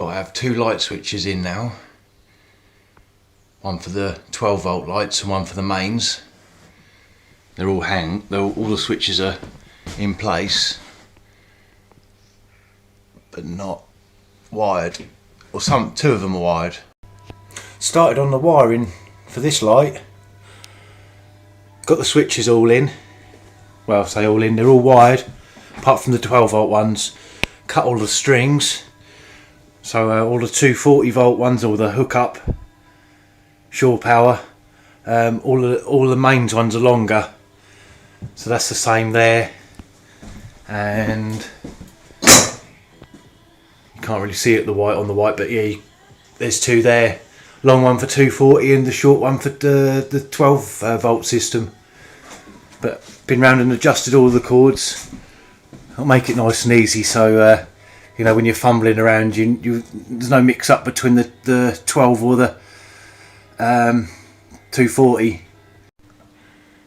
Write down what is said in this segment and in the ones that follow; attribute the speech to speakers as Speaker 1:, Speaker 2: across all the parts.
Speaker 1: I have two light switches in now. One for the 12 volt lights and one for the mains. All the switches are in place, but not wired. Or two of them are wired. Started on the wiring for this light. Got the switches all in. Well, I say all in, they're all wired, apart from the 12 volt ones. Cut all the strings. So all the 240 volt ones, all the hookup, shore power, all the mains ones are longer. So that's the same there. And you can't really see it on the white, but yeah, there's two there. Long one for 240 and the short one for the 12 volt system. But been round and adjusted all the cords. I'll make it nice and easy, so you know, when you're fumbling around, there's no mix up between the 12 or the 240.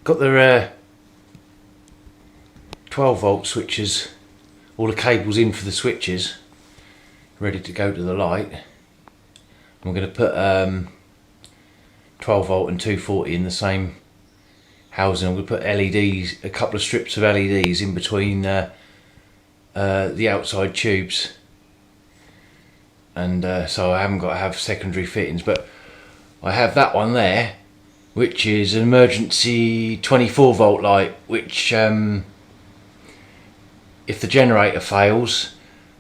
Speaker 1: Got the 12 volt switches, all the cables in for the switches, ready to go to the light. I'm going to put 12 volt and 240 in the same housing. I'm going to put LEDs, a couple of strips of LEDs in between the outside tubes, and so I haven't got to have secondary fittings, but I have that one there, which is an emergency 24 volt light, which if the generator fails,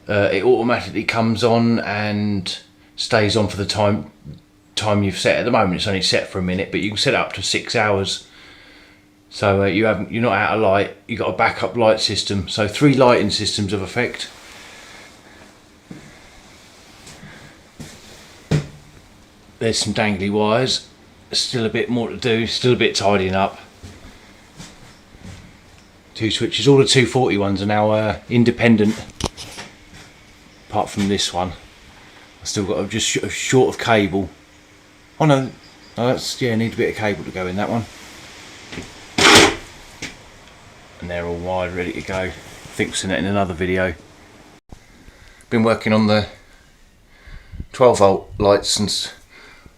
Speaker 1: it automatically comes on and stays on for the time you've set. At the moment it's only set for a minute, but you can set it up to 6 hours. So you're not out of light. You've got a backup light system. So 3 lighting systems of effect. There's some dangly wires. Still a bit more to do. Still a bit tidying up. 2 switches. All the 240 ones are now independent. Apart from this one. I've still got just short of cable. Oh no, that's, yeah, need a bit of cable to go in that one. And they're all wired, ready to go. Fixing it in another video. Been working on the 12 volt lights, and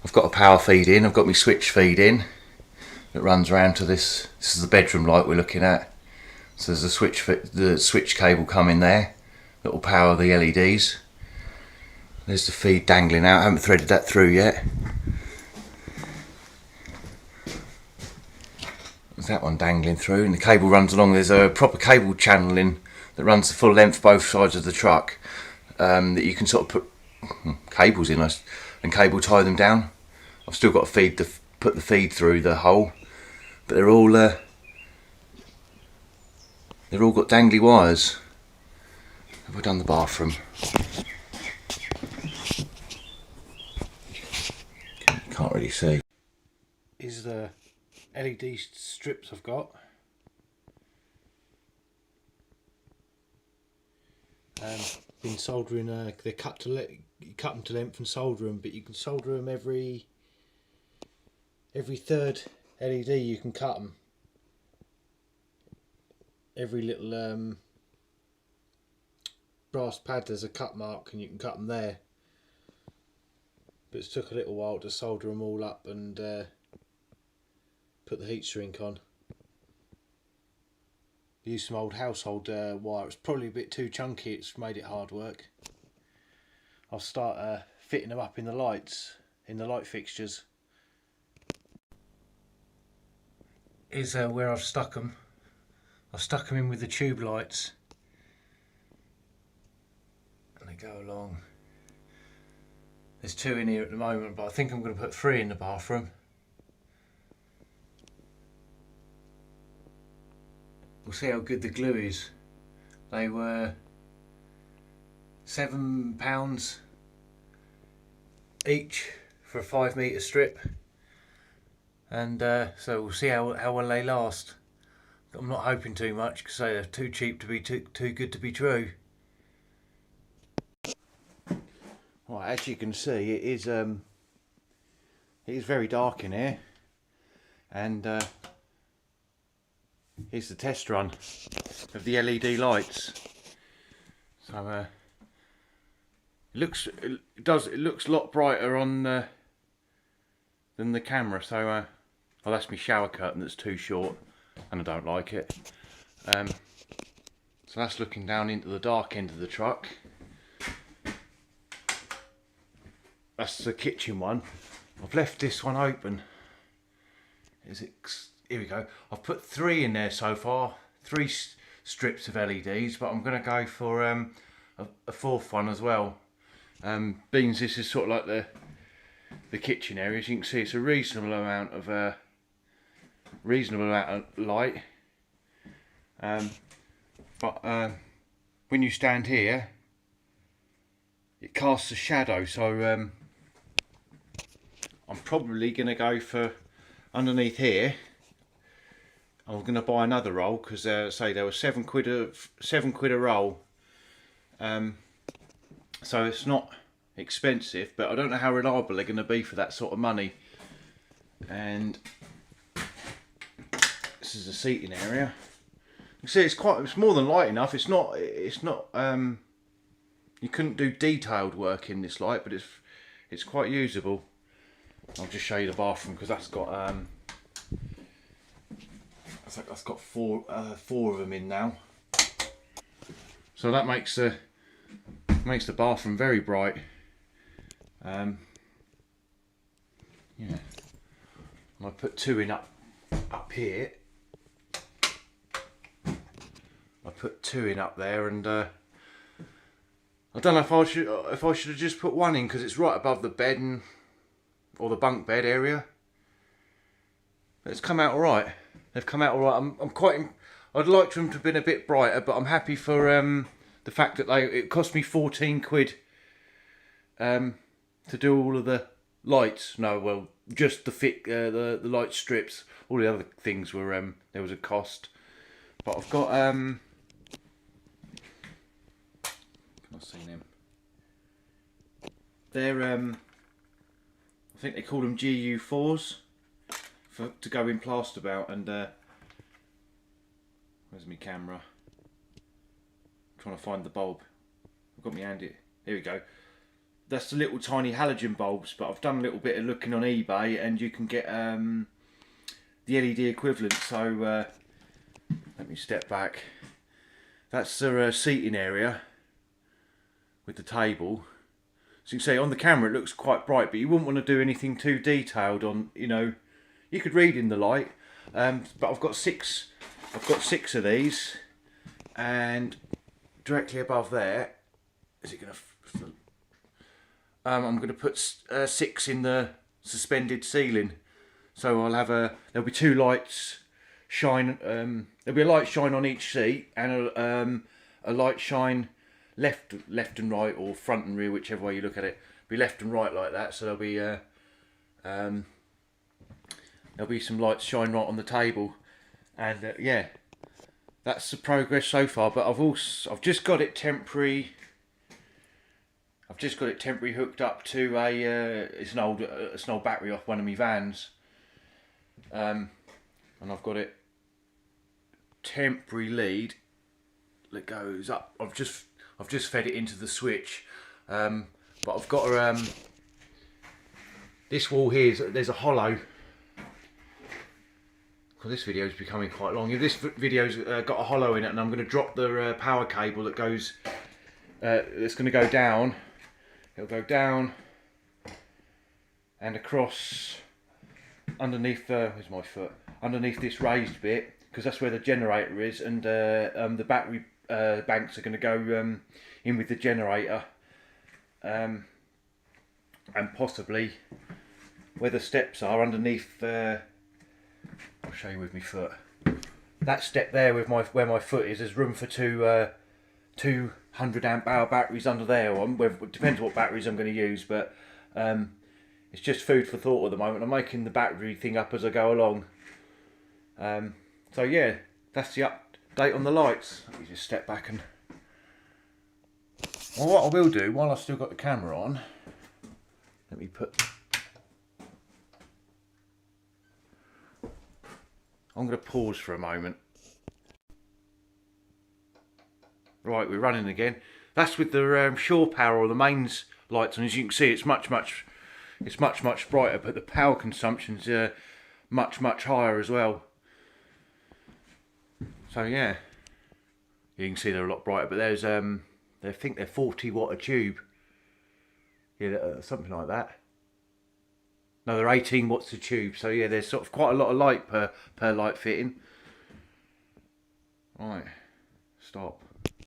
Speaker 1: I've got a power feed in. I've got my switch feed in that runs around to this. This is the bedroom light we're looking at. So there's the switch cable coming there that will power the LEDs. There's the feed dangling out. I haven't threaded that through yet. There's that one dangling through, and the cable runs along. There's a proper cable channeling that runs the full length both sides of the truck, that you can sort of put cables in and cable tie them down. I've still got to put the feed through the hole, but they're all got dangly wires. Have we done the bathroom? Can't really see. Is the LED strips I've got. Been soldering. They're cut them to length and solder them, but you can solder them every third LED. You can cut them. Every little brass pad, there's a cut mark, and you can cut them there. But it's took a little while to solder them all up and put the heat shrink on. Use some old household wire. It's probably a bit too chunky. It's made it hard work. I'll start fitting them up in the lights, in the light fixtures. Is where I've stuck them. I've stuck them in with the tube lights, and they go along. There's 2 in here at the moment, but I think I'm going to put 3 in the bathroom. We'll see how good the glue is. They were £7 each for a 5 metre strip, and so we'll see how well they last. I'm not hoping too much because they're too cheap to be too good to be true. Right, as you can see, it is very dark in here, and here's the test run of the LED lights. So It looks a lot brighter on than the camera. So oh, that's my shower curtain that's too short, and I don't like it. So that's looking down into the dark end of the truck. That's the kitchen one. I've left this one open. Here we go. I've put 3 in there so far. 3 strips of LEDs, but I'm going to go for a 4th one as well. Being this is sort of like the kitchen area, as you can see, it's a reasonable amount of light. But when you stand here, it casts a shadow. So I'm probably going to go for underneath here. I'm going to buy another roll because say there was £7 a roll. So it's not expensive, but I don't know how reliable they're going to be for that sort of money. And this is the seating area. You see, it's more than light enough. It's not. You couldn't do detailed work in this light, but it's quite usable. I'll just show you the bathroom because that's got that's got four of them in now. So that makes the bathroom very bright. Yeah, and I put 2 in up here. I put 2 in up there, and I don't know if I should have just put 1 in because it's right above the bed or the bunk bed area. But it's come out all right. They've come out all right. I'm quite. I'd like them to have been a bit brighter, but I'm happy for the fact that it cost me 14 quid to do all of the lights. No, well, just the light strips. All the other things were there was a cost. But I've got can I see them? They're I think they call them GU4s to go in plasterbout. And where's my camera? I'm trying to find the bulb. I've got my hand here. Here we go. That's the little tiny halogen bulbs, but I've done a little bit of looking on eBay, and you can get the LED equivalent. So let me step back. That's the seating area with the table. So you can see on the camera it looks quite bright, but you wouldn't want to do anything too detailed on, you could read in the light. But I've got 6 of these, and directly above there, is it going to? I'm going to put 6 in the suspended ceiling. So I'll have there'll be 2 lights shine. There'll be a light shine on each seat, and a light shine left and right, or front and rear, whichever way you look at it. Be left and right like that. So there'll be some lights shine right on the table, and yeah, that's the progress so far. But I've just got it temporary. I've just got it temporary hooked up to it's an old battery off one of my vans, and I've got it temporary lead that goes up. I've just fed it into the switch, but I've got this wall here. There's a hollow. Well, this video is becoming quite long. If this video's got a hollow in it, and I'm going to drop the power cable that goes. It's going to go down. It'll go down and across underneath. Where's my foot? Underneath this raised bit, because that's where the generator is, and the battery banks are going to go in with the generator, and possibly where the steps are underneath. I'll show you with my foot. That step there with where my foot is, there's room for 2 200 amp hour batteries under there. It depends what batteries I'm going to use, but it's just food for thought at the moment. I'm making the battery thing up as I go along. So yeah, that's the update on the lights. Let me just step back and. Well, what I will do while I've still got the camera on, let me put. I'm going to pause for a moment. Right, we're running again. That's with the shore power or the mains lights, and as you can see, it's much brighter, but the power consumption's much higher as well. So yeah, you can see they're a lot brighter, but there's I think they're 40 watt a tube. Yeah, something like that. No, they're 18 watts a tube. So yeah, there's sort of quite a lot of light per light fitting. Right, stop.